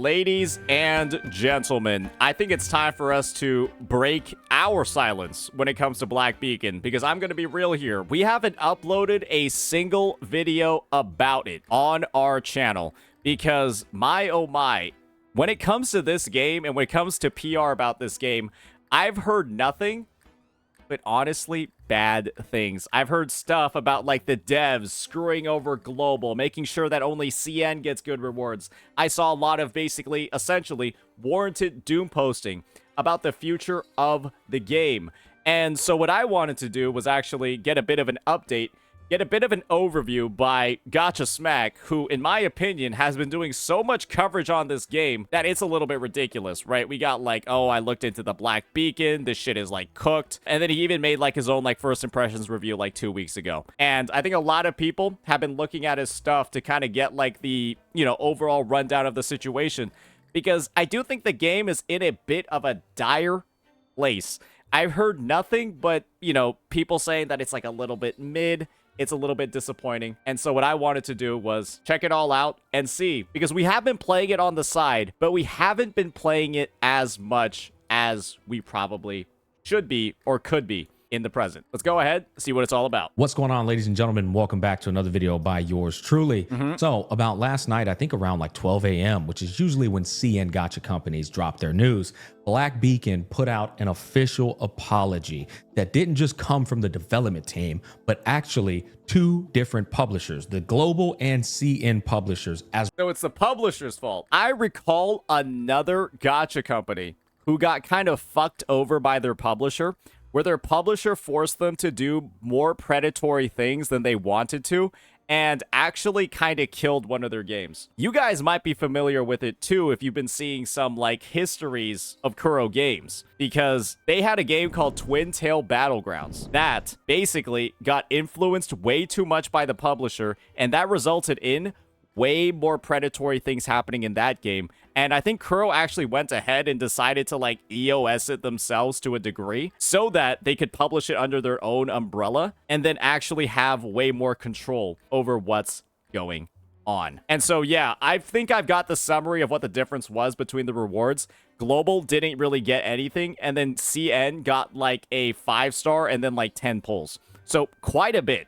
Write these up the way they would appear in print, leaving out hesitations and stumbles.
Ladies and gentlemen, I think it's time for us to break our silence when it comes to Black Beacon, because I'm going to be real here. We haven't uploaded a single video about it on our channel because, my oh my, when it comes to this game and when it comes to PR about this game, I've heard nothing but honestly bad things. I've heard stuff about like the devs screwing over global, making sure that only CN gets good rewards. I saw a lot of basically, essentially, warranted doom posting about the future of the game. And so what I wanted to do was actually get a bit of an update, get a bit of an overview by Gotcha Smack, who, in my opinion, has been doing so much coverage on this game that it's a little bit ridiculous, right? We got like, oh, I looked into the Black Beacon, this shit is like cooked. And then he even made like his own like first impressions review like 2 weeks ago. And I think a lot of people have been looking at his stuff to kind of get like the, you know, overall rundown of the situation, because I do think the game is in a bit of a dire place. I've heard nothing but, you know, people saying that it's like a little bit mid. It's a little bit disappointing. And so what I wanted to do was check it all out and see, because we have been playing it on the side, but we haven't been playing it as much as we probably should be or could be in the present. Let's go ahead, see what it's all about. What's going on, ladies and gentlemen? Welcome back to another video by yours truly. So about last night, I think around like 12 a.m., which is usually when CN Gotcha companies drop their news, Black Beacon put out an official apology that didn't just come from the development team, but actually two different publishers, the global and CN publishers. So it's the publisher's fault. I recall another Gotcha company who got kind of fucked over by their publisher, where their publisher forced them to do more predatory things than they wanted to, and actually kind of killed one of their games. You guys might be familiar with it too if you've been seeing some like histories of Kuro games, because they had a game called Twin Tail Battlegrounds that basically got influenced way too much by the publisher, and that resulted in way more predatory things happening in that game. And I think Kuro actually went ahead and decided to like EOS it themselves to a degree so that they could publish it under their own umbrella and then actually have way more control over what's going on. And so, yeah, I think I've got the summary of what the difference was between the rewards. Global didn't really get anything, and then CN got like a 5-star and then like 10 pulls. So quite a bit.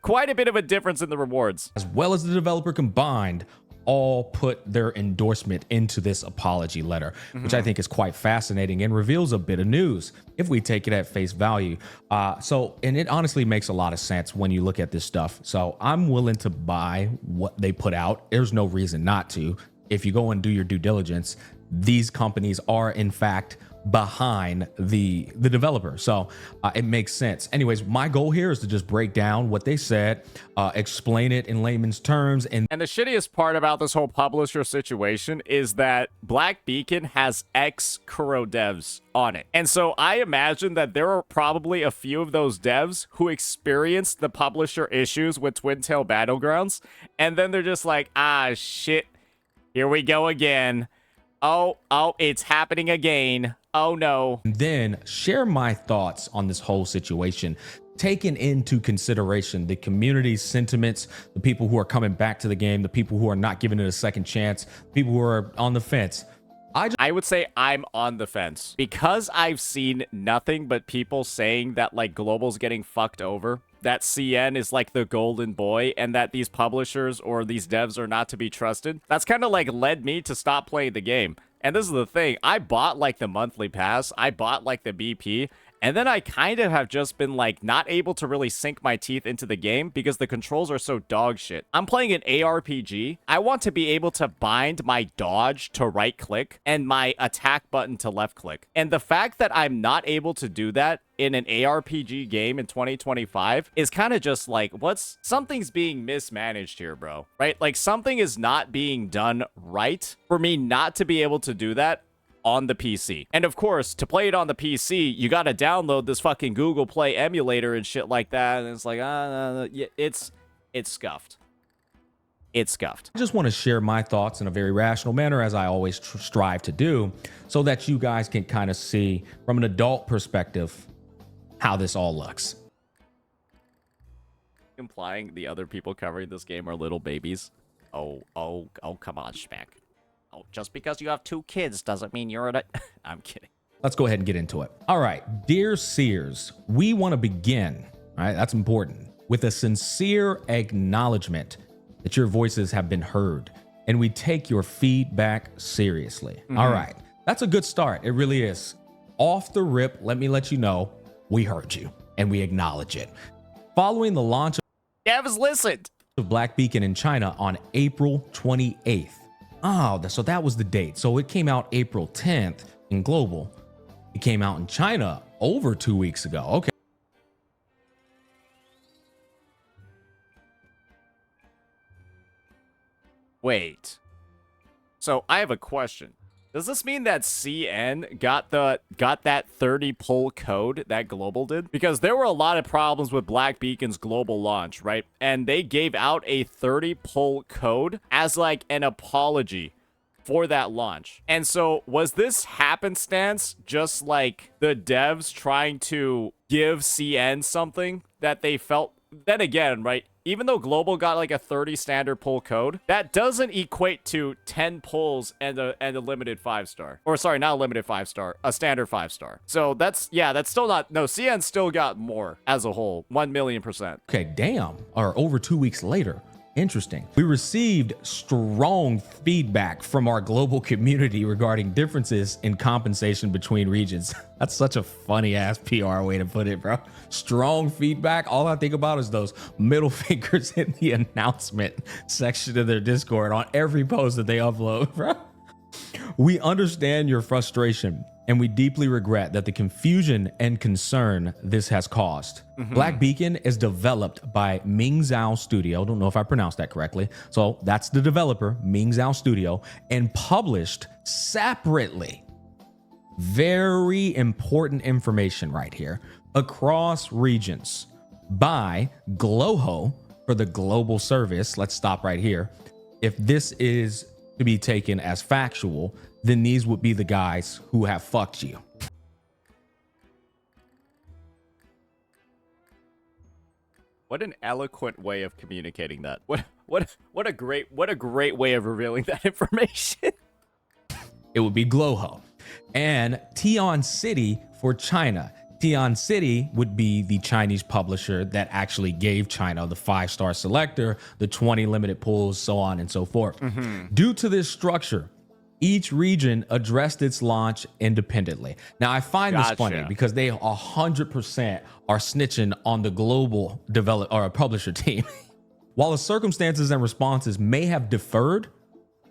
Quite a bit of a difference in the rewards. As well as the developer combined, all put their endorsement into this apology letter, which I think is quite fascinating and reveals a bit of news if we take it at face value. And it honestly makes a lot of sense when you look at this stuff. So I'm willing to buy what they put out. There's no reason not to. If you go and do your due diligence, these companies are in fact behind the developer, so it makes sense. Anyways, my goal here is to just break down what they said, explain it in layman's terms. And the shittiest part about this whole publisher situation is that Black Beacon has ex-Kuro devs on it, and so I imagine that there are probably a few of those devs who experienced the publisher issues with Twin Tail Battlegrounds, and then they're just like, ah shit, here we go again. Oh, it's happening again. Oh no. And then share my thoughts on this whole situation, taking into consideration the community's sentiments, the people who are coming back to the game, the people who are not giving it a second chance, people who are on the fence. I would say I'm on the fence because I've seen nothing but people saying that like Global's getting fucked over, that CN is like the golden boy, and that these publishers or these devs are not to be trusted. That's kind of like led me to stop playing the game. And this is the thing, I bought like the monthly pass, I bought like the BP, and then I kind of have just been like not able to really sink my teeth into the game because the controls are so dog shit. I'm playing an ARPG. I want to be able to bind my dodge to right click and my attack button to left click. And the fact that I'm not able to do that in an ARPG game in 2025 is kind of just like, something's being mismanaged here, bro, right? Like something is not being done right for me not to be able to do that on the PC. And of course, to play it on the PC, you got to download this fucking Google Play emulator and shit like that. And it's like, yeah, it's scuffed. It's scuffed. I just want to share my thoughts in a very rational manner, as I always strive to do, so that you guys can kind of see from an adult perspective how this all looks. Implying the other people covering this game are little babies. Oh, come on, Schmack. Oh, just because you have 2 kids doesn't mean you're a... I'm kidding. Let's go ahead and get into it. All right, dear Seers, we want to begin, all right, that's important, with a sincere acknowledgement that your voices have been heard, and we take your feedback seriously. All right, that's a good start. It really is. Off the rip, let me let you know, we heard you, and we acknowledge it. Following the launch Devs listened. of Black Beacon in China on April 28th. Oh, so that was the date. So it came out April 10th in global. It came out in China over 2 weeks ago. Okay. Wait. So I have a question. Does this mean that CN got that 30 pull code that Global did? Because there were a lot of problems with Black Beacon's global launch, right? And they gave out a 30 pull code as like an apology for that launch. And so was this happenstance just like the devs trying to give CN something that they felt? Then again, right? Even though Global got like a 30 standard pull code, that doesn't equate to 10 pulls and a limited 5-star. Or sorry, not a limited 5-star, a standard 5-star. So that's still not, no, CN still got more as a whole, 1,000,000%. Okay, damn. Or over 2 weeks later. Interesting. We received strong feedback from our global community regarding differences in compensation between regions. That's such a funny ass PR way to put it, bro. Strong feedback. All I think about is those middle fingers in the announcement section of their Discord on every post that they upload, bro. We understand your frustration, and we deeply regret that the confusion and concern this has caused. Black Beacon is developed by Ming Zhao Studio. Don't know if I pronounced that correctly. So that's the developer, Ming Zhao Studio, and published separately. Very important information right here. Across regions by Gloho for the global service. Let's stop right here. If this is to be taken as factual, then these would be the guys who have fucked you. What an eloquent way of communicating that. What a great way of revealing that information. It would be Gloho. And Tian City for China. Tian City would be the Chinese publisher that actually gave China the 5-star selector, the 20 limited pulls, so on and so forth. Due to this structure, each region addressed its launch independently. Now, I find this funny because they 100% are snitching on the global publisher team. While the circumstances and responses may have differed,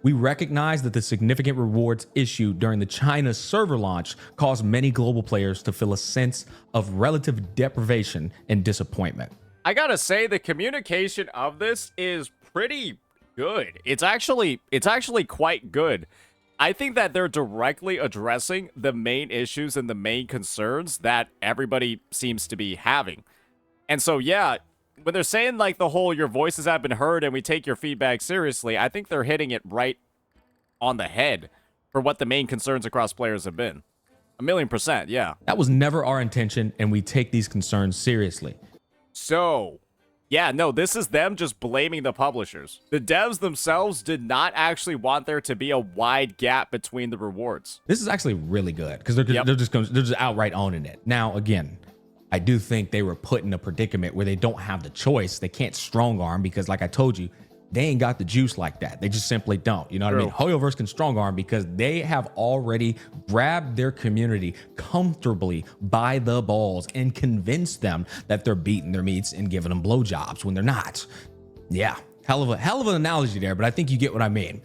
we recognize that the significant rewards issued during the China server launch caused many global players to feel a sense of relative deprivation and disappointment. I gotta say, the communication of this is pretty good. It's actually quite good. I think that they're directly addressing the main issues and the main concerns that everybody seems to be having. And so, yeah, when they're saying like the whole your voices have been heard and we take your feedback seriously, I think they're hitting it right on the head for what the main concerns across players have been. 1,000,000%, yeah. That was never our intention, and we take these concerns seriously. So, yeah, no, this is them just blaming the publishers. The devs themselves did not actually want there to be a wide gap between the rewards. This is actually really good because they're just outright owning it. Now, again, I do think they were put in a predicament where they don't have the choice. They can't strong arm because, like I told you, they ain't got the juice like that. They just simply don't. You know what I mean? Hoyoverse can strong arm because they have already grabbed their community comfortably by the balls and convinced them that they're beating their meats and giving them blowjobs when they're not. Yeah, hell of an analogy there, but I think you get what I mean.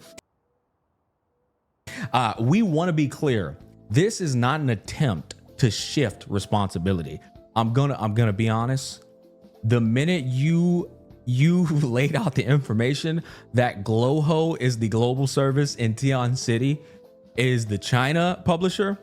We want to be clear. This is not an attempt to shift responsibility. I'm gonna be honest. The minute you laid out the information that Gloho is the global service and Tian City is the China publisher,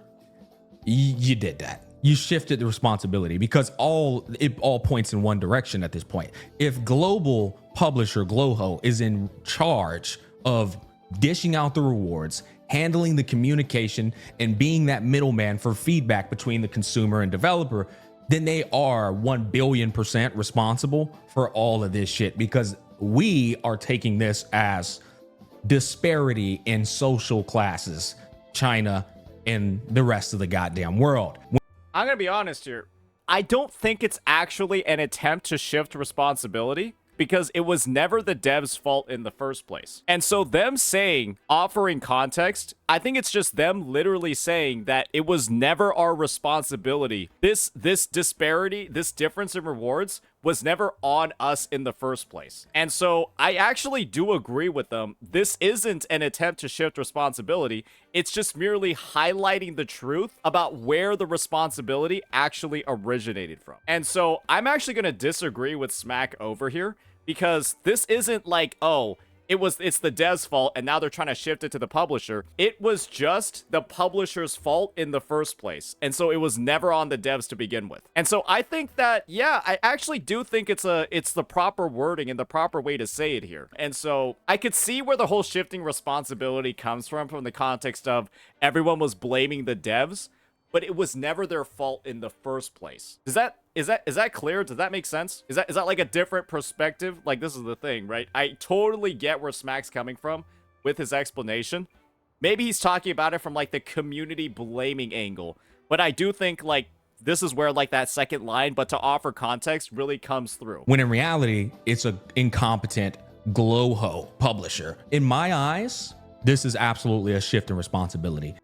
you did that. You shifted the responsibility because it all points in one direction at this point. If global publisher Gloho is in charge of dishing out the rewards, handling the communication, and being that middleman for feedback between the consumer and developer, then they are 1,000,000,000% responsible for all of this shit because we are taking this as disparity in social classes, China and the rest of the goddamn world. I'm gonna be honest here. I don't think it's actually an attempt to shift responsibility, because it was never the devs' fault in the first place. And so them saying, offering context, I think it's just them literally saying that it was never our responsibility. This disparity, this difference in rewards was never on us in the first place. And so I actually do agree with them. This isn't an attempt to shift responsibility. It's just merely highlighting the truth about where the responsibility actually originated from. And so I'm actually going to disagree with Smack over here, because this isn't like, oh, it's the dev's fault and now they're trying to shift it to the publisher. It was just the publisher's fault in the first place. And so it was never on the devs to begin with. And so I think that, yeah, I actually do think it's the proper wording and the proper way to say it here. And so I could see where the whole shifting responsibility comes from the context of everyone was blaming the devs, but it was never their fault in the first place. Is that clear? Does that make sense? Is that like a different perspective? Like, this is the thing, right? I totally get where Smack's coming from with his explanation. Maybe he's talking about it from like the community blaming angle, but I do think like this is where like that second line, but to offer context, really comes through. When in reality, it's an incompetent glowho publisher. In my eyes, this is absolutely a shift in responsibility.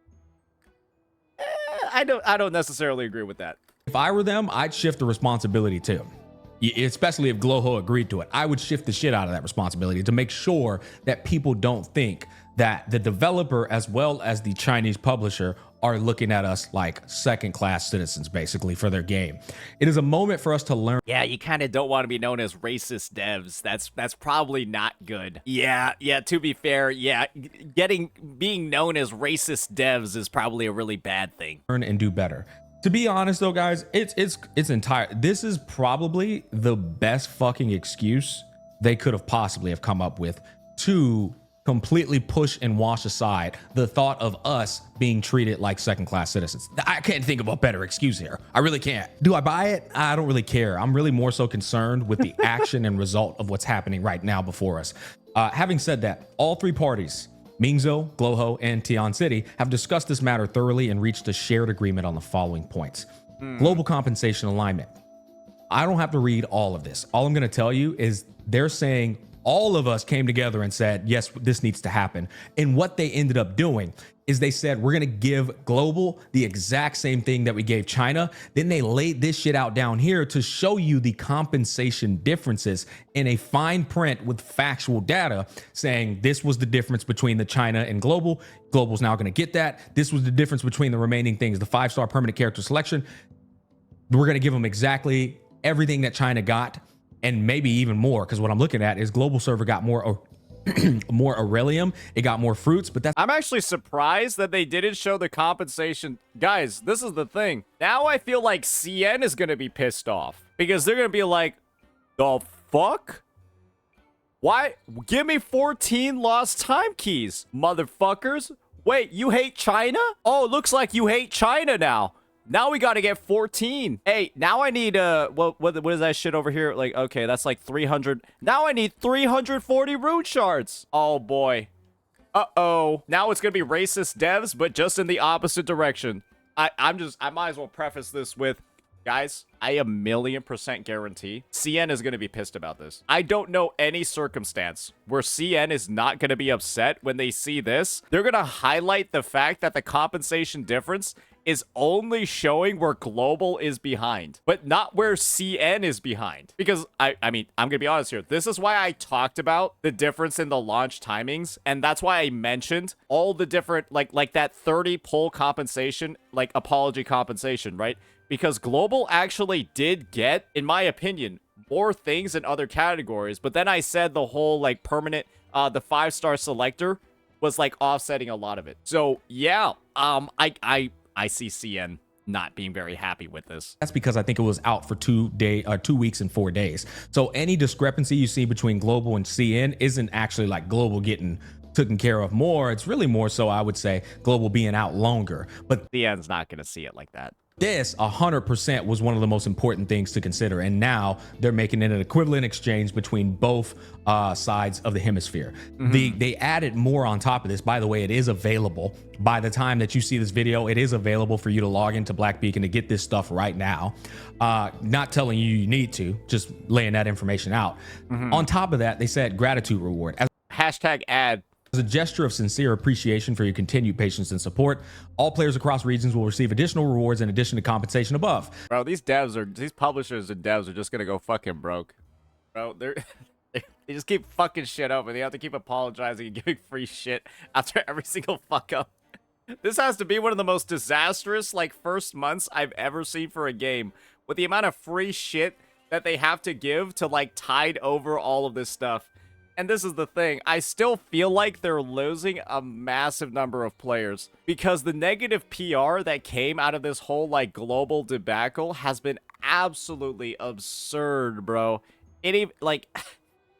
I don't necessarily agree with that. If I were them, I'd shift the responsibility too. Especially if Glowho agreed to it. I would shift the shit out of that responsibility to make sure that people don't think that the developer as well as the Chinese publisher are looking at us like second-class citizens, basically, for their game. It is a moment for us to learn. Yeah, you kind of don't want to be known as racist devs. That's probably not good. Yeah, to be fair, yeah, being known as racist devs is probably a really bad thing. Learn and do better. To be honest though, guys, this is probably the best fucking excuse they could have possibly have come up with to completely push and wash aside the thought of us being treated like second-class citizens. I can't think of a better excuse here. I really can't. Do I buy it? I don't really care. I'm really more so concerned with the action and result of what's happening right now before us. Having said that, all three parties, Mingzhou, Glowho, and Tian City, have discussed this matter thoroughly and reached a shared agreement on the following points. Global compensation alignment. I don't have to read all of this. All I'm going to tell you is they're saying all of us came together and said, yes, this needs to happen. And what they ended up doing is they said, we're going to give Global the exact same thing that we gave China. Then they laid this shit out down here to show you the compensation differences in a fine print with factual data saying this was the difference between the China and Global. Global's now going to get that. This was the difference between the remaining things, the 5-star permanent character selection. We're going to give them exactly everything that China got, and maybe even more, because what I'm looking at is Global Server got more Aurelium, it got more fruits, but that's... I'm actually surprised that they didn't show the compensation. Guys, this is the thing. Now I feel like CN is going to be pissed off, because they're going to be like, the fuck? Why? Give me 14 lost time keys, motherfuckers. Wait, you hate China? Oh, it looks like you hate China now. Now we got to get 14. Hey, now I need, what is that shit over here? Like, okay, that's like 300. Now I need 340 rune shards. Oh, boy. Uh-oh. Now it's going to be racist devs, but just in the opposite direction. I might as well preface this with, guys, I 1,000,000% guarantee CN is going to be pissed about this. I don't know any circumstance where CN is not going to be upset when they see this. They're going to highlight the fact that the compensation difference is only showing where Global is behind, but not where CN is behind. Because, I mean, I'm gonna be honest here. This is why I talked about the difference in the launch timings, and that's why I mentioned all the different, like that 30 pull compensation, like apology compensation, right? Because Global actually did get, in my opinion, more things in other categories, but then I said the whole, like, permanent, the 5-star selector was, like, offsetting a lot of it. So, yeah, I see CN not being very happy with this. That's because I think it was out for 2 weeks and 4 days. So any discrepancy you see between Global and CN isn't actually like Global getting taken care of more. It's really more so, I would say, Global being out longer. But CN's not going to see it like that. This 100% was one of the most important things to consider, and now they're making it an equivalent exchange between both sides of the hemisphere. They added more on top of this. By the way, it is available. By the time that you see this video, it is available for you to log into Black Beacon to get this stuff right now. Not telling you need to, just laying that information out. On top of that, they said gratitude reward. Hashtag ad. As a gesture of sincere appreciation for your continued patience and support, all players across regions will receive additional rewards in addition to compensation above. Bro, these publishers and devs are just gonna go fucking broke. Bro, they just keep fucking shit up, and they have to keep apologizing and giving free shit after every single fuck up. This has to be one of the most disastrous, like, first months I've ever seen for a game, with the amount of free shit that they have to give to, like, tide over all of this stuff. And this is the thing, I still feel like they're losing a massive number of players because the negative PR that came out of this whole, like, global debacle has been absolutely absurd, bro. Yeah,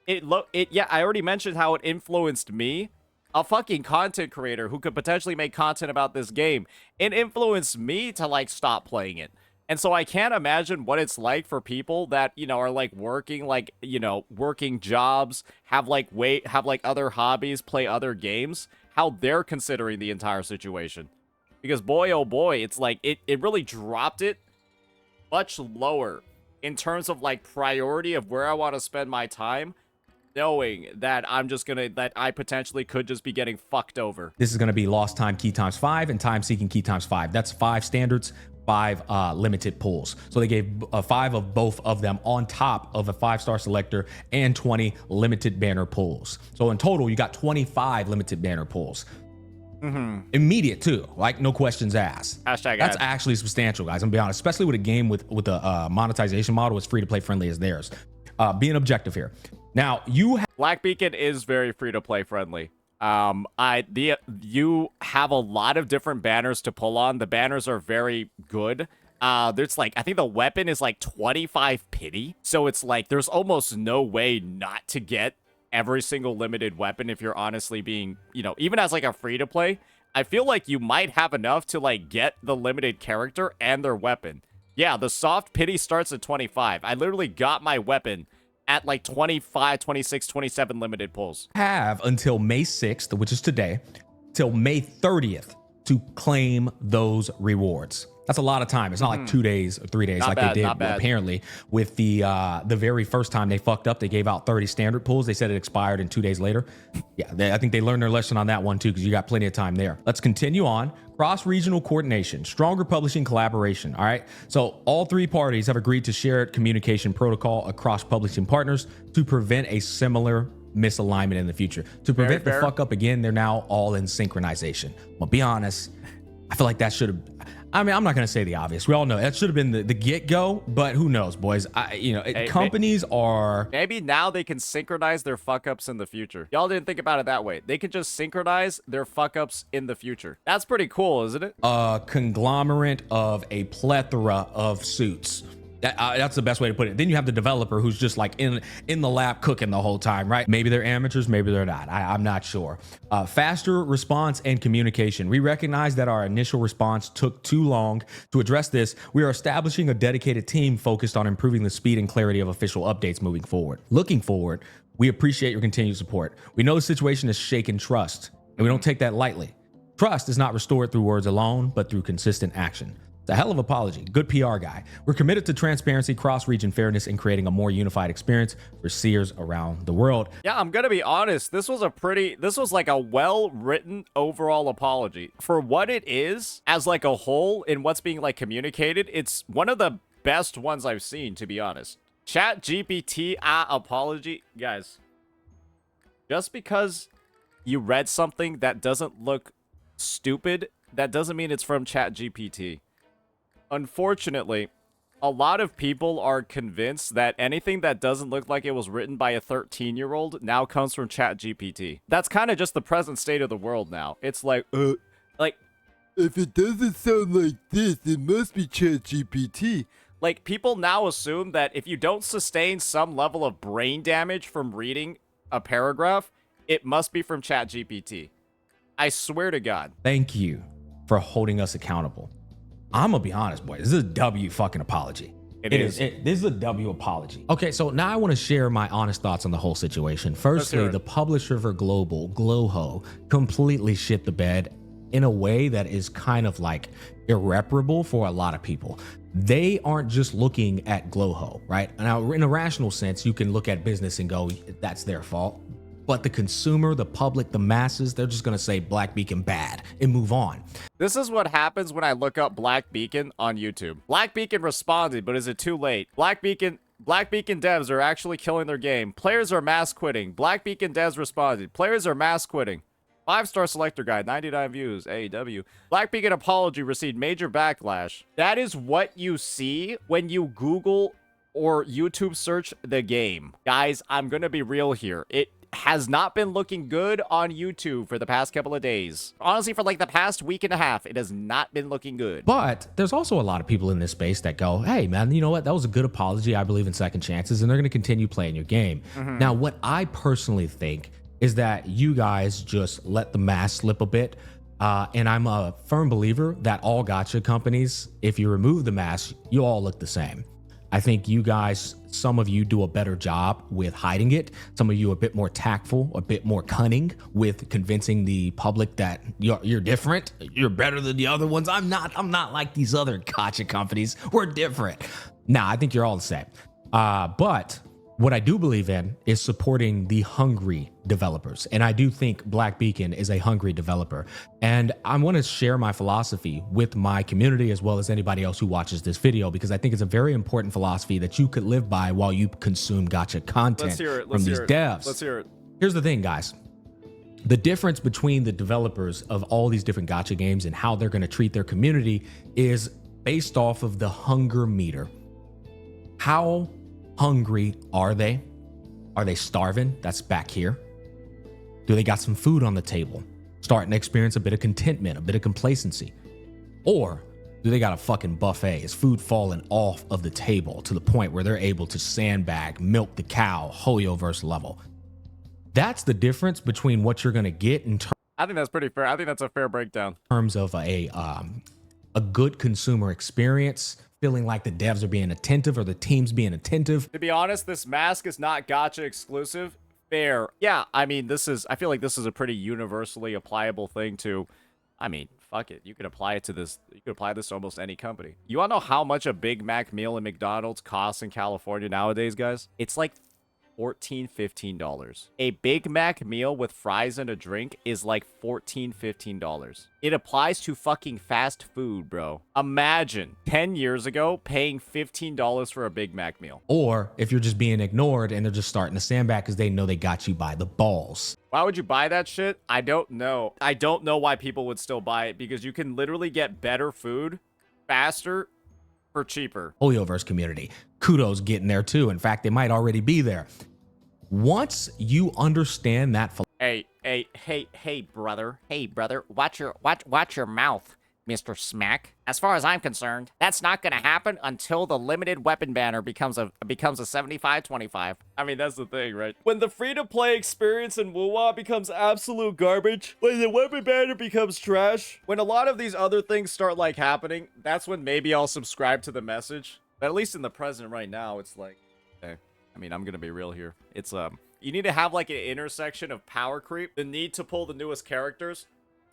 I already mentioned how it influenced me, a fucking content creator who could potentially make content about this game. It influenced me to, like, stop playing it. And so I can't imagine what it's like for people that, you know, are like working, like, you know, working jobs, have like other hobbies, play other games, how they're considering the entire situation. Because boy, oh boy, it's like it really dropped it much lower in terms of like priority of where I want to spend my time, knowing that that I potentially could just be getting fucked over. This is going to be lost time key times 5 and time seeking key times 5. That's 5 standards, 5 limited pulls. So they gave 5 of both of them on top of a 5-star selector and 20 limited banner pulls. So in total, you got 25 limited banner pulls. Immediate too, like no questions asked. Hashtag That's ad. Actually substantial, guys. I'm gonna be honest, especially with a game with a monetization model as free to play friendly as theirs. Being objective here. Now Black Beacon is very free to play friendly. You have a lot of different banners to pull on. The banners are very good. There's like, I think the weapon is like 25 pity. So it's like, there's almost no way not to get every single limited weapon if you're honestly being, you know, even as like a free to play, I feel like you might have enough to like get the limited character and their weapon. Yeah, the soft pity starts at 25. I literally got my weapon at like 25, 26, 27 limited pulls. Have until May 6th, which is today, till May 30th to claim those rewards. That's a lot of time. It's not like 2 days or 3 days Not like bad, they did not bad. apparently with the very first time they fucked up. They gave out 30 standard pulls. They said it expired and 2 days later. Yeah, I think they learned their lesson on that one too, because you got plenty of time there. Let's continue on. Cross-regional coordination, stronger publishing collaboration. All right. So all 3 parties have agreed to shared communication protocol across publishing partners to prevent a similar misalignment in the future. To prevent the fuck up again, they're now all in synchronization. But be honest, I feel like that should have. I mean, I'm not going to say the obvious. We all know that should have been the get-go, but who knows, boys? Companies are... Maybe now they can synchronize their fuck-ups in the future. Y'all didn't think about it that way. They can just synchronize their fuck-ups in the future. That's pretty cool, isn't it? A conglomerate of a plethora of suits. That's the best way to put it. Then you have the developer who's just like in the lab cooking the whole time, right? Maybe they're amateurs, maybe they're not. I'm not sure. Faster response and communication. We recognize that our initial response took too long. To address this, we are establishing a dedicated team focused on improving the speed and clarity of official updates moving forward. Looking forward, we appreciate your continued support. We know the situation has shaken trust, and we don't take that lightly. Trust is not restored through words alone, but through consistent action. It's a hell of an apology. Good PR guy. We're committed to transparency, cross-region fairness, and creating a more unified experience for seers around the world. Yeah, I'm gonna be honest. This was like a well-written overall apology. For what it is, as like a whole, in what's being like communicated, it's one of the best ones I've seen, to be honest. Chat GPT apology. Guys, just because you read something that doesn't look stupid, that doesn't mean it's from Chat GPT. Unfortunately, a lot of people are convinced that anything that doesn't look like it was written by a 13-year-old now comes from ChatGPT. That's kind of just the present state of the world now. It's like, if it doesn't sound like this, it must be ChatGPT. Like, people now assume that if you don't sustain some level of brain damage from reading a paragraph, it must be from ChatGPT. I swear to God. Thank you for holding us accountable. I'm gonna be honest, boy. This is a W fucking apology. It is. This is a W apology. Okay, so now I want to share my honest thoughts on the whole situation. Firstly, the publisher for Global, Glowho, completely shit the bed in a way that is kind of like irreparable for a lot of people. They aren't just looking at Glowho, right? Now, in a rational sense, you can look at business and go, that's their fault. But the consumer, the public, the masses, they're just going to say Black Beacon bad and move on. This is what happens when I look up Black Beacon on YouTube. Black Beacon responded, but is it too late? Black Beacon devs are actually killing their game. Players are mass quitting. Black Beacon devs responded. Players are mass quitting. 5-star selector guide, 99 views, AEW. Black Beacon apology received major backlash. That is what you see when you Google or YouTube search the game. Guys, I'm gonna be real here. It has not been looking good on YouTube for the past couple of days. Honestly, for like the past week and a half, it has not been looking good. But there's also a lot of people in this space that go, hey, man, you know what? That was a good apology. I believe in second chances, and they're going to continue playing your game. Now, what I personally think is that you guys just let the mask slip a bit. And I'm a firm believer that all gacha companies, if you remove the mask, you all look the same. I think you guys, some of you do a better job with hiding it. Some of you are a bit more tactful, a bit more cunning with convincing the public that you're different. You're better than the other ones. I'm not like these other gacha companies. We're different. Nah, I think you're all the same. But what I do believe in is supporting the hungry developers. And I do think Black Beacon is a hungry developer. And I want to share my philosophy with my community as well as anybody else who watches this video, because I think it's a very important philosophy that you could live by while you consume gacha content from these devs. Let's hear it. Here's the thing, guys. The difference between the developers of all these different gacha games and how they're going to treat their community is based off of the hunger meter. How hungry are they? Are they starving? That's back here. Do they got some food on the table? Starting to experience a bit of contentment, a bit of complacency? Or do they got a fucking buffet? Is food falling off of the table to the point where they're able to sandbag, milk the cow, Hoyoverse level? That's the difference between what you're going to get in I think that's pretty fair. I think that's a fair breakdown. terms of a good consumer experience, feeling like the devs are being attentive or the team's being attentive. To be honest, this mask is not gacha exclusive. Fair. Yeah, I mean, I feel like this is a pretty universally applicable thing to, I mean, fuck it. You can apply it to this. You can apply this to almost any company. You want to know how much a Big Mac meal in McDonald's costs in California nowadays, guys? It's like $14, $15. A Big Mac meal with fries and a drink is like $14, $15. It applies to fucking fast food, bro. Imagine 10 years ago paying $15 for a Big Mac meal. Or if you're just being ignored and they're just starting to sandbag because they know they got you by the balls. Why would you buy that shit? I don't know. I don't know why people would still buy it, because you can literally get better food faster for cheaper. Hoyoverse community, kudos getting there too. In fact, they might already be there. Once you understand that Hey, brother. Hey, brother. Watch your mouth, Mr. Smack. As far as I'm concerned, that's not gonna happen until the limited weapon banner becomes a 75-25. I mean, that's the thing, right? When the free-to-play experience in WoWA becomes absolute garbage, when the weapon banner becomes trash, when a lot of these other things start like happening, that's when maybe I'll subscribe to the message. But at least in the present right now, it's like, okay. I mean, I'm gonna be real here. It's you need to have like an intersection of power creep, the need to pull the newest characters,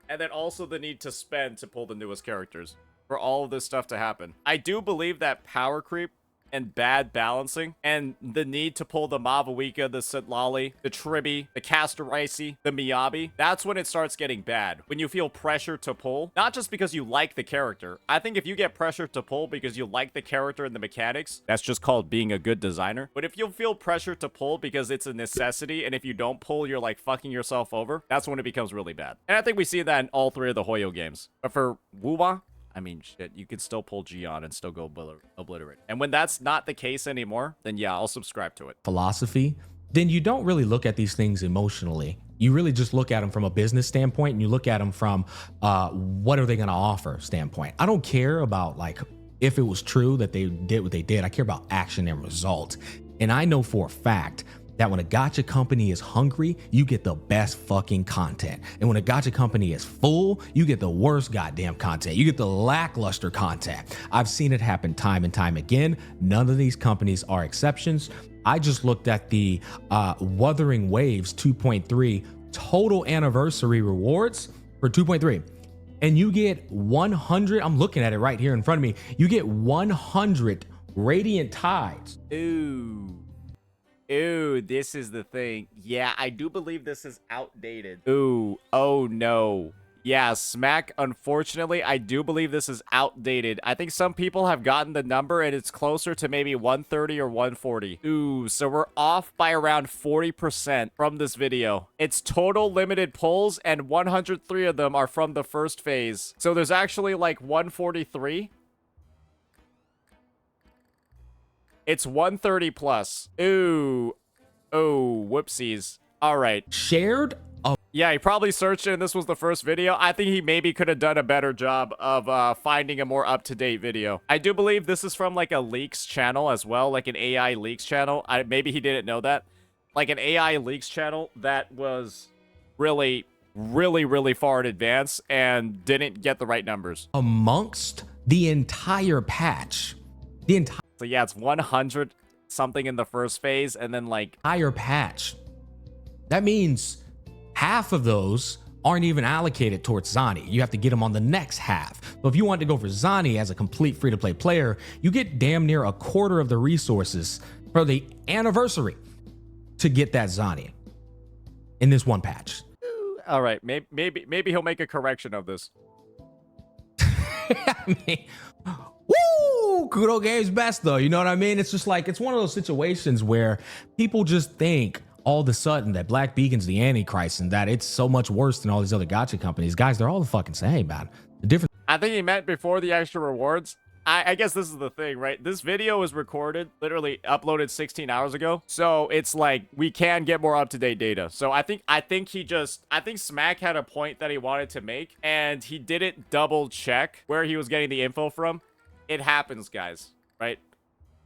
and then also the need to spend to pull the newest characters for all of this stuff to happen. I do believe that power creep and bad balancing and the need to pull the Mavawika, the Sitlali, the Tribi, the Castoraisi, the Miyabi, that's when it starts getting bad. When you feel pressure to pull, not just because you like the character. I think if you get pressure to pull because you like the character and the mechanics, that's just called being a good designer. But if you feel pressure to pull because it's a necessity, and if you don't pull, you're like fucking yourself over, that's when it becomes really bad. And I think we see that in all three of the Hoyo games. But for WoWA, I mean, shit, you can still pull Gion and still go obliterate. And when that's not the case anymore, then yeah, I'll subscribe to it. philosophy, then you don't really look at these things emotionally. You really just look at them from a business standpoint, and you look at them from what are they going to offer standpoint. I don't care about like if it was true that they did what they did. I care about action and result. And I know for a fact that when a gacha company is hungry, you get the best fucking content. And when a gacha company is full, you get the worst goddamn content. You get the lackluster content. I've seen it happen time and time again. None of these companies are exceptions. I just looked at the Wuthering Waves 2.3 total anniversary rewards for 2.3. And you get 100, I'm looking at it right here in front of me. You get 100 Radiant Tides. Ooh, this is the thing. Yeah, I do believe this is outdated. Ooh, oh no. Yeah, Smack, unfortunately, I do believe this is outdated. I think some people have gotten the number and it's closer to maybe 130 or 140. Ooh, so we're off by around 40% from this video. It's total limited pulls and 103 of them are from the first phase. So there's actually like 143. It's 130 plus. Ooh. Oh, whoopsies. All right. Shared? Yeah, he probably searched it and this was the first video. I think he maybe could have done a better job of finding a more up-to-date video. I do believe this is from like a leaks channel as well, like an AI leaks channel. Maybe he didn't know that. Like an AI leaks channel that was really far in advance and didn't get the right numbers. Amongst the entire patch. So yeah, it's 100 something in the first phase and then like entire patch. That means half of those aren't even allocated towards Zani. You have to get them on the next half. But if you want to go for Zani as a complete free-to-play player, you get damn near a quarter of the resources for the anniversary to get that Zani in this one patch. All right, maybe he'll make a correction of this. I mean, woo! Kudo Game's best though. You know what I mean? It's just like, it's one of those situations where people just think all of a sudden that Black Beacon's the Antichrist and that it's so much worse than all these other gacha companies. Guys, they're all the fucking same, man. The difference. I think he meant before the extra rewards. I guess this is the thing, right? This video was recorded, literally uploaded 16 hours ago. So it's like we can get more up-to-date data. So I think Smack had a point that he wanted to make and he didn't double check where he was getting the info from. It happens, guys, right?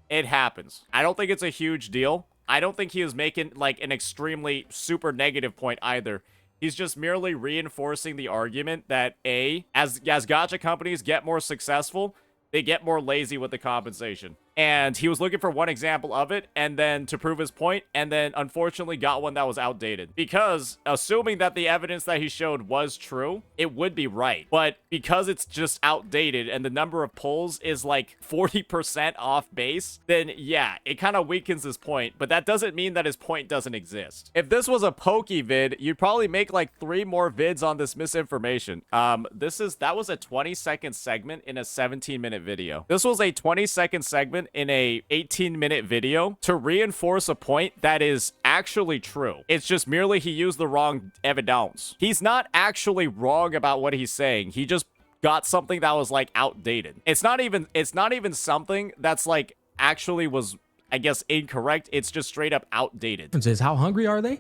It happens. I don't think it's a huge deal. I don't think he was making like an extremely super negative point either. He's just merely reinforcing the argument that as gacha companies get more successful, they get more lazy with the compensation. And he was looking for one example of it, and then to prove his point, and then unfortunately got one that was outdated. Because assuming that the evidence that he showed was true, it would be right. But because it's just outdated and the number of pulls is like 40% off base, then yeah, it kind of weakens his point. But that doesn't mean that his point doesn't exist. If this was a Pokey vid, you'd probably make like 3 more vids on this misinformation. That was a 20-second segment in a 17-minute video. This was a 20-second segment in a 18-minute video to reinforce a point that is actually true. It's just merely he used the wrong evidence. He's not actually wrong about what he's saying. He just got something that was like outdated. It's not even something that's like actually was, I guess, incorrect. It's just straight up outdated. Is how hungry are they?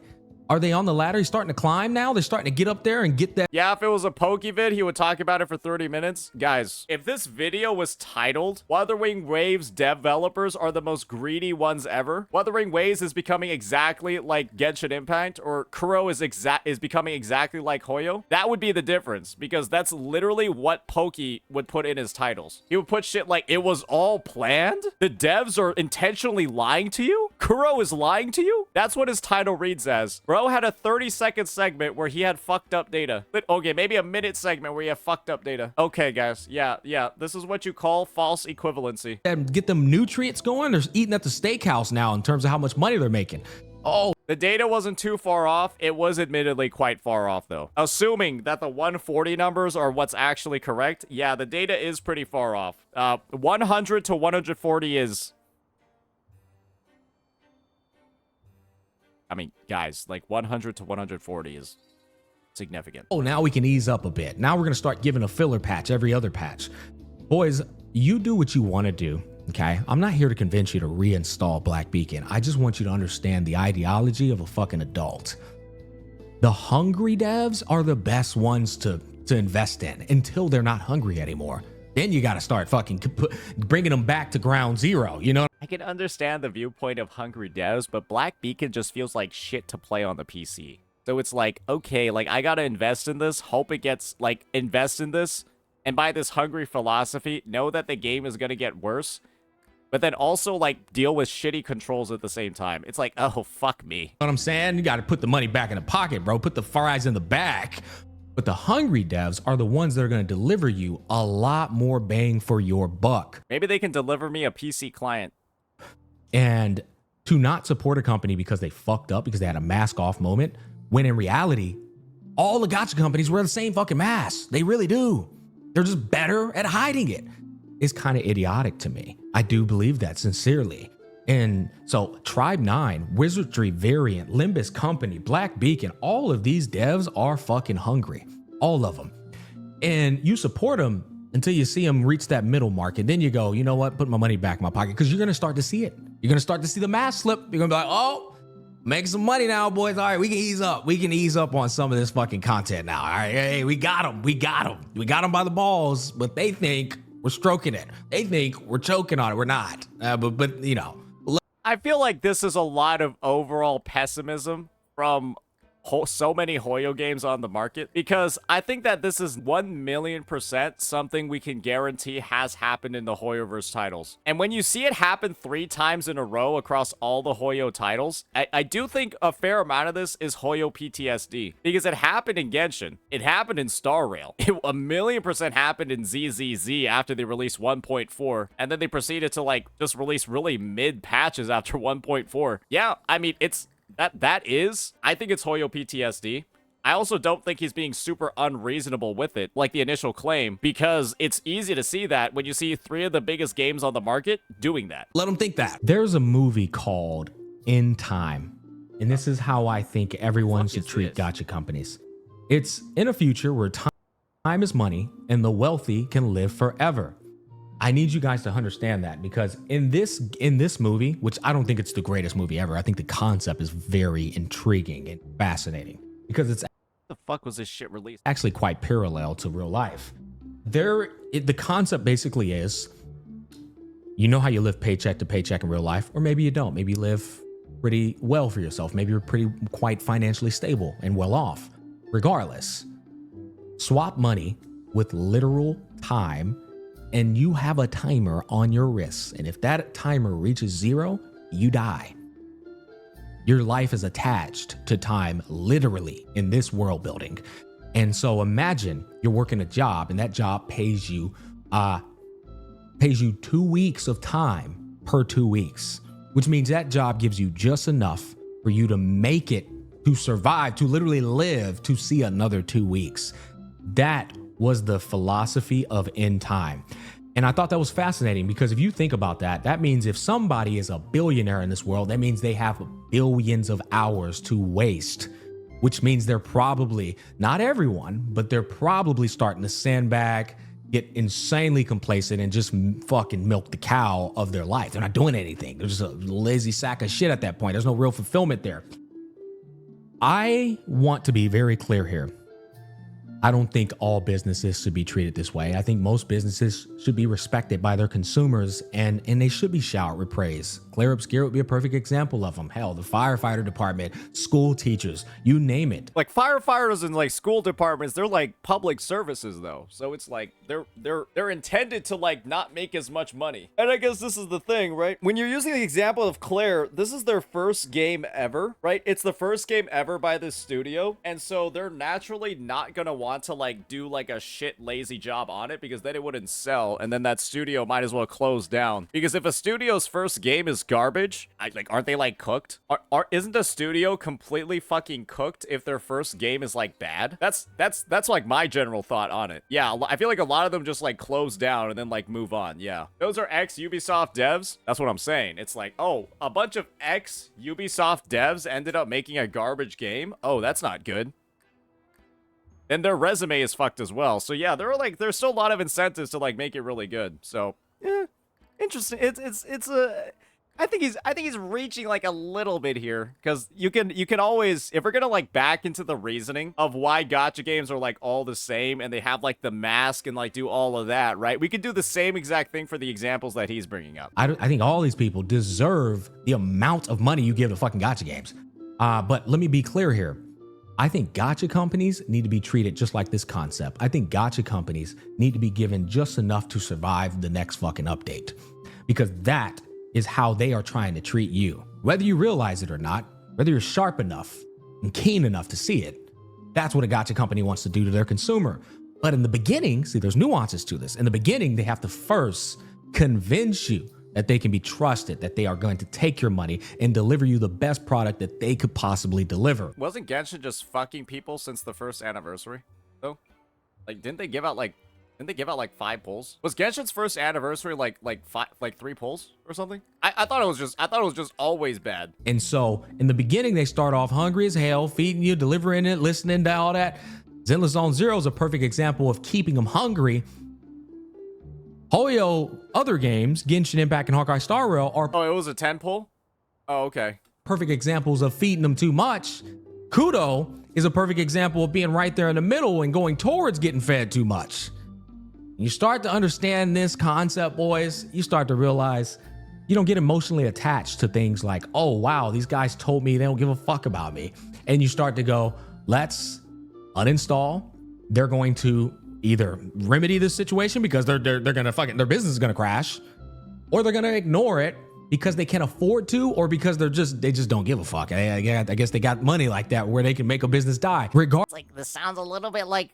Are they on the ladder? He's starting to climb now? They're starting to get up there and get that. Yeah, if it was a Pokey vid, he would talk about it for 30 minutes. Guys, if this video was titled, Wuthering Waves developers are the most greedy ones ever, Wuthering Waves is becoming exactly like Genshin Impact, or Kuro is becoming exactly like Hoyo, that would be the difference, because that's literally what Pokey would put in his titles. He would put shit like, it was all planned? The devs are intentionally lying to you? Kuro is lying to you? That's what his title reads as. Bro had a 30-second segment where he had fucked up data. But okay, maybe a minute segment where you have fucked up data. Okay, guys. Yeah. This is what you call false equivalency. And get them nutrients going. They're eating at the steakhouse now in terms of how much money they're making. Oh. The data wasn't too far off. It was admittedly quite far off, though. Assuming that the 140 numbers are what's actually correct, yeah, the data is pretty far off. 100 to 140 is... I mean, guys, like 100 to 140 is significant. Oh, now we can ease up a bit. Now we're going to start giving a filler patch every other patch. Boys, you do what you want to do, okay? I'm not here to convince you to reinstall Black Beacon. I just want you to understand the ideology of a fucking adult. The hungry devs are the best ones to invest in until they're not hungry anymore. Then you got to start fucking bringing them back to ground zero. You know? I can understand the viewpoint of hungry devs, but Black Beacon just feels like shit to play on the PC. So it's like, okay, like I gotta invest in this, hope it gets, like, invest in this, and by this hungry philosophy, know that the game is gonna get worse, but then also, like, deal with shitty controls at the same time. It's like, oh, fuck me. You know what I'm saying? You got to put the money back in the pocket, bro. Put the fries in the back. But the hungry devs are the ones that are going to deliver you a lot more bang for your buck. Maybe they can deliver me a PC client. And to not support a company because they fucked up, because they had a mask off moment, when in reality, all the gacha companies wear the same fucking mask. They really do. They're just better at hiding it. It's kind of idiotic to me. I do believe that sincerely. And so Tribe 9, Wizardry Variant, Limbus Company, Black Beacon, all of these devs are fucking hungry. All of them. And you support them until you see them reach that middle market. Then you go, you know what? Put my money back in my pocket, because you're going to start to see it. You're going to start to see the mask slip. You're going to be like, oh, make some money now, boys. All right, we can ease up. We can ease up on some of this fucking content now. All right, hey, we got them. We got them. We got them by the balls, but they think we're stroking it. They think we're choking on it. We're not. But you know. I feel like this is a lot of overall pessimism from so many Hoyo games on the market, because I think that this is 1,000,000% something we can guarantee has happened in the Hoyoverse titles. And when you see it happen 3 times in a row across all the Hoyo titles, I do think a fair amount of this is Hoyo PTSD, because it happened in Genshin, it happened in Star Rail, it 1,000,000% happened in ZZZ after they released 1.4, and then they proceeded to like just release really mid patches after 1.4. Yeah, I mean, it's I think it's Hoyo PTSD. I also don't think he's being super unreasonable with it, like the initial claim, because it's easy to see that when you see 3 of the biggest games on the market doing that. Let them think that. There's a movie called In Time, and this is how I think everyone should treat gacha companies. It's in a future where time is money and the wealthy can live forever. I need you guys to understand that, because in this movie, which I don't think it's the greatest movie ever, I think the concept is very intriguing and fascinating, because it's the fuck was this shit released? Actually quite parallel to real life. The concept basically is, you know how you live paycheck to paycheck in real life, or maybe you don't. Maybe you live pretty well for yourself. Maybe you're quite financially stable and well off. Regardless, swap money with literal time, and you have a timer on your wrists. And if that timer reaches 0, you die. Your life is attached to time, literally, in this world building. And so imagine you're working a job, and that job pays you 2 weeks of time per 2 weeks, which means that job gives you just enough for you to make it, to survive, to literally live, to see another 2 weeks. That was the philosophy of In Time. And I thought that was fascinating, because if you think about that, that means if somebody is a billionaire in this world, that means they have billions of hours to waste, which means they're probably, not everyone, but they're probably starting to sandbag, get insanely complacent, and just fucking milk the cow of their life. They're not doing anything. They're just a lazy sack of shit at that point. There's no real fulfillment there. I want to be very clear here. I don't think all businesses should be treated this way. I think most businesses should be respected by their consumers, and they should be showered with praise. Clear Obscure would be a perfect example of them. Hell, the firefighter department, school teachers, you name it. Like firefighters and like school departments, they're like public services though. So it's like they're intended to like not make as much money. And I guess this is the thing, right? When you're using the example of Claire, this is their first game ever, right? It's the first game ever by this studio. And so they're naturally not gonna want to like do like a shit lazy job on it, because then it wouldn't sell, and then that studio might as well close down. Because if a studio's first game is garbage, aren't they like cooked? Isn't a studio completely fucking cooked if their first game is like bad? That's like my general thought on it. Yeah, I feel like a lot of them just like close down and then like move on. Yeah, those are ex Ubisoft devs. That's what I'm saying. It's like, oh, a bunch of ex Ubisoft devs ended up making a garbage game. Oh, that's not good. And their resume is fucked as well. So yeah, there's still a lot of incentives to like make it really good. So, interesting. I think he's reaching like a little bit here, because you can always, if we're gonna like back into the reasoning of why gacha games are like all the same and they have like the mask and like do all of that, right? We could do the same exact thing for the examples that he's bringing up. I think all these people deserve the amount of money you give to fucking gacha games. But let me be clear here. I think gacha companies need to be treated just like this concept. I think gacha companies need to be given just enough to survive the next fucking update, because that is how they are trying to treat you. Whether you realize it or not, whether you're sharp enough and keen enough to see it, that's what a gacha company wants to do to their consumer. But in the beginning, see, there's nuances to this. In the beginning, they have to first convince you that they can be trusted, that they are going to take your money and deliver you the best product that they could possibly deliver. Wasn't Genshin just fucking people since the first anniversary, though? Like, didn't they give out like 5 pulls? Was Genshin's first anniversary like 3 pulls or something? I thought it was just always bad. And so in the beginning, they start off hungry as hell, feeding you, delivering it, listening to all that. Zenless Zone Zero is a perfect example of keeping them hungry. Hoyo other games, Genshin Impact and Hawkeye Star Rail, are Oh, it was a 10 pull? Oh, okay. perfect examples of feeding them too much. Kudo is a perfect example of being right there in the middle and going towards getting fed too much. You start to understand this concept, boys, you start to realize you don't get emotionally attached to things like, oh, wow, these guys told me they don't give a fuck about me. And you start to go, let's uninstall. They're going to either remedy this situation because they're gonna fucking, their business is gonna crash, or they're gonna ignore it because they can't afford to, or because they just don't give a fuck. I guess they got money like that where they can make a business die. It's like, this sounds a little bit like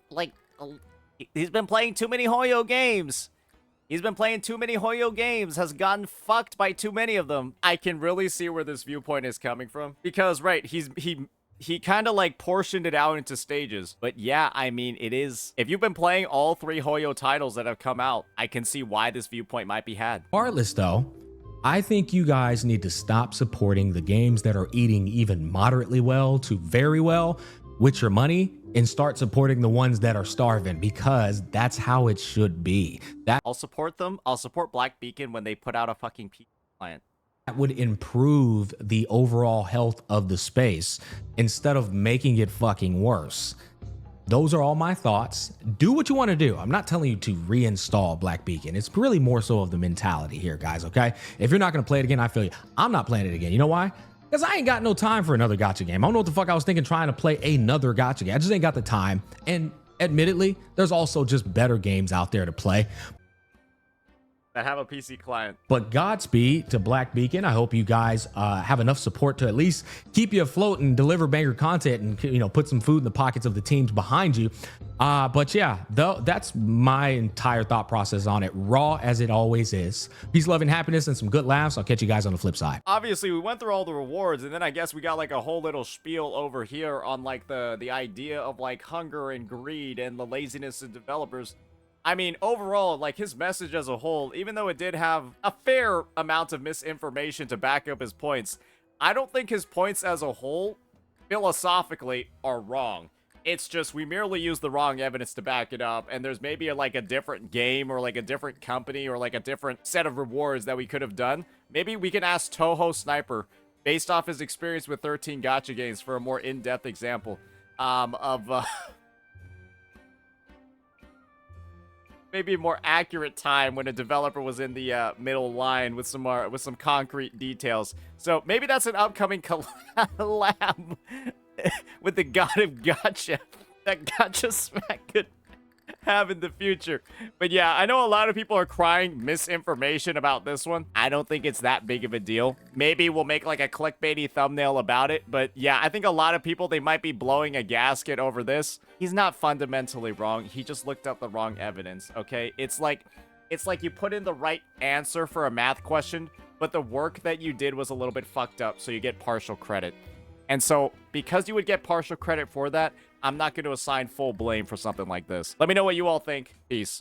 he's been playing too many Hoyo games. He's been playing too many Hoyo games, has gotten fucked by too many of them. I can really see where this viewpoint is coming from, because right, he kind of like portioned it out into stages. But yeah, I mean, it is, if you've been playing all 3 Hoyo titles that have come out, I can see why this viewpoint might be had. Regardless though, I think you guys need to stop supporting the games that are eating even moderately well to very well with your money and start supporting the ones that are starving, because that's how it should be. I'll support them. I'll support Black Beacon when they put out a fucking PC client. That would improve the overall health of the space instead of making it fucking worse. Those are all my thoughts. Do what you want to do. I'm not telling you to reinstall Black Beacon. It's really more so of the mentality here, guys, okay? If you're not going to play it again, I feel you. I'm not playing it again. You know why? Because I ain't got no time for another gacha game. I don't know what the fuck I was thinking trying to play another gacha game. I just ain't got the time. And admittedly, there's also just better games out there to play that have a PC client. But Godspeed to Black Beacon. I hope you guys have enough support to at least keep you afloat and deliver banger content and, you know, put some food in the pockets of the teams behind you. But yeah, that's my entire thought process on it. Raw as it always is. Peace, love, and happiness, and some good laughs. I'll catch you guys on the flip side. Obviously, we went through all the rewards, and then I guess we got like a whole little spiel over here on like the idea of like hunger and greed and the laziness of developers. I mean, overall, like, his message as a whole, even though it did have a fair amount of misinformation to back up his points, I don't think his points as a whole, philosophically, are wrong. It's just we merely use the wrong evidence to back it up, and there's maybe like a different game or like a different company or like a different set of rewards that we could have done. Maybe we can ask Toho Sniper, based off his experience with 13 gacha games, for a more in-depth example of... maybe a more accurate time when a developer was in the middle line with some concrete details. So maybe that's an upcoming collab with the God of Gacha that Gacha Smack could have in the future. But yeah, I know a lot of people are crying misinformation about this one. I don't think it's that big of a deal. Maybe we'll make like a clickbaity thumbnail about it. But yeah, I think a lot of people, they might be blowing a gasket over this. He's not fundamentally wrong. He just looked up the wrong evidence, okay? It's like you put in the right answer for a math question, but the work that you did was a little bit fucked up, so you get partial credit. And so, because you would get partial credit for that, I'm not going to assign full blame for something like this. Let me know what you all think. Peace.